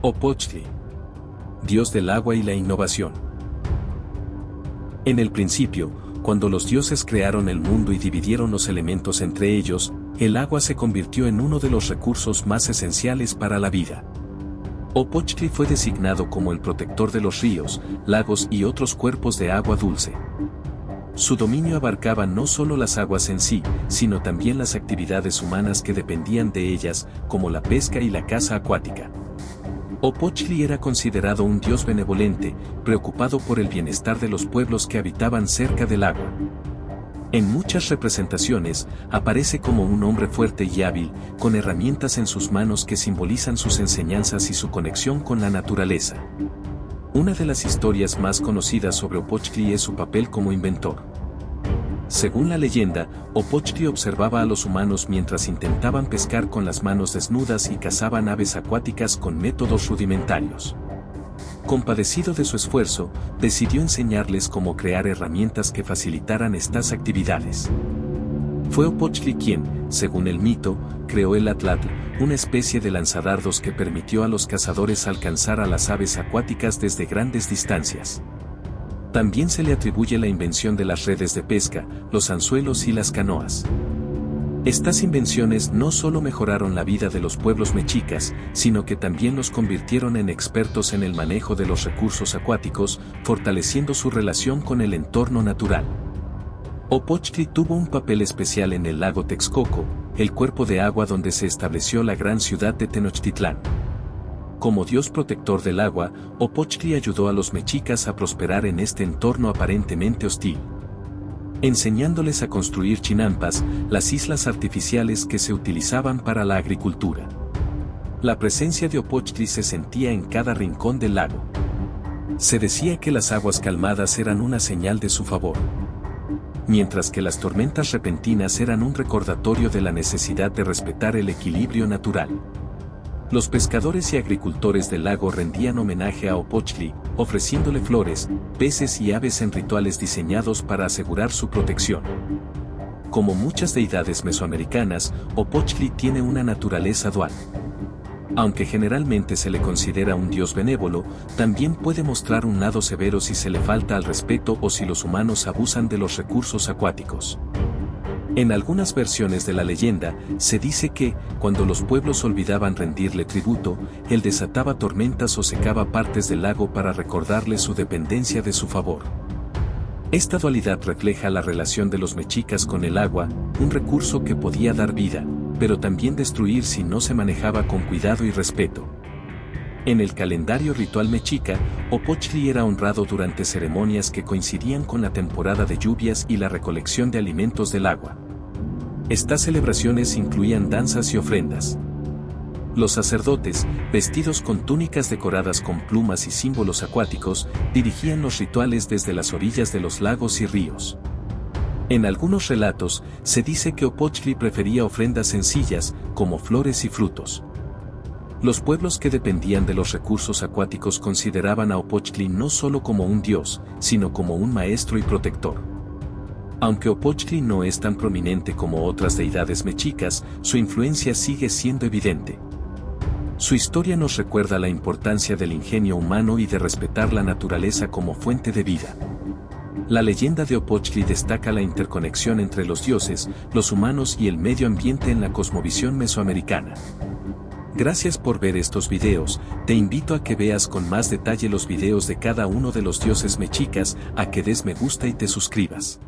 Opochtli, dios del agua y la innovación. En el principio, cuando los dioses crearon el mundo y dividieron los elementos entre ellos, el agua se convirtió en uno de los recursos más esenciales para la vida. Opochtli fue designado como el protector de los ríos, lagos y otros cuerpos de agua dulce. Su dominio abarcaba no solo las aguas en sí, sino también las actividades humanas que dependían de ellas, como la pesca y la caza acuática. Opochtli era considerado un dios benevolente, preocupado por el bienestar de los pueblos que habitaban cerca del agua. En muchas representaciones, aparece como un hombre fuerte y hábil, con herramientas en sus manos que simbolizan sus enseñanzas y su conexión con la naturaleza. Una de las historias más conocidas sobre Opochtli es su papel como inventor. Según la leyenda, Opochtli observaba a los humanos mientras intentaban pescar con las manos desnudas y cazaban aves acuáticas con métodos rudimentarios. Compadecido de su esfuerzo, decidió enseñarles cómo crear herramientas que facilitaran estas actividades. Fue Opochtli quien, según el mito, creó el atlatl, una especie de lanzadardos que permitió a los cazadores alcanzar a las aves acuáticas desde grandes distancias. También se le atribuye la invención de las redes de pesca, los anzuelos y las canoas. Estas invenciones no solo mejoraron la vida de los pueblos mexicas, sino que también los convirtieron en expertos en el manejo de los recursos acuáticos, fortaleciendo su relación con el entorno natural. Opochtli tuvo un papel especial en el lago Texcoco, el cuerpo de agua donde se estableció la gran ciudad de Tenochtitlán. Como dios protector del agua, Opochtli ayudó a los mexicas a prosperar en este entorno aparentemente hostil, enseñándoles a construir chinampas, las islas artificiales que se utilizaban para la agricultura. La presencia de Opochtli se sentía en cada rincón del lago. Se decía que las aguas calmadas eran una señal de su favor, mientras que las tormentas repentinas eran un recordatorio de la necesidad de respetar el equilibrio natural. Los pescadores y agricultores del lago rendían homenaje a Opochtli, ofreciéndole flores, peces y aves en rituales diseñados para asegurar su protección. Como muchas deidades mesoamericanas, Opochtli tiene una naturaleza dual. Aunque generalmente se le considera un dios benévolo, también puede mostrar un lado severo si se le falta al respeto o si los humanos abusan de los recursos acuáticos. En algunas versiones de la leyenda, se dice que, cuando los pueblos olvidaban rendirle tributo, él desataba tormentas o secaba partes del lago para recordarle su dependencia de su favor. Esta dualidad refleja la relación de los mexicas con el agua, un recurso que podía dar vida, pero también destruir si no se manejaba con cuidado y respeto. En el calendario ritual mexica, Opochtli era honrado durante ceremonias que coincidían con la temporada de lluvias y la recolección de alimentos del agua. Estas celebraciones incluían danzas y ofrendas. Los sacerdotes, vestidos con túnicas decoradas con plumas y símbolos acuáticos, dirigían los rituales desde las orillas de los lagos y ríos. En algunos relatos, se dice que Opochtli prefería ofrendas sencillas, como flores y frutos. Los pueblos que dependían de los recursos acuáticos consideraban a Opochtli no solo como un dios, sino como un maestro y protector. Aunque Opochtli no es tan prominente como otras deidades mexicas, su influencia sigue siendo evidente. Su historia nos recuerda la importancia del ingenio humano y de respetar la naturaleza como fuente de vida. La leyenda de Opochtli destaca la interconexión entre los dioses, los humanos y el medio ambiente en la cosmovisión mesoamericana. Gracias por ver estos videos, te invito a que veas con más detalle los videos de cada uno de los dioses mexicas, a que des me gusta y te suscribas.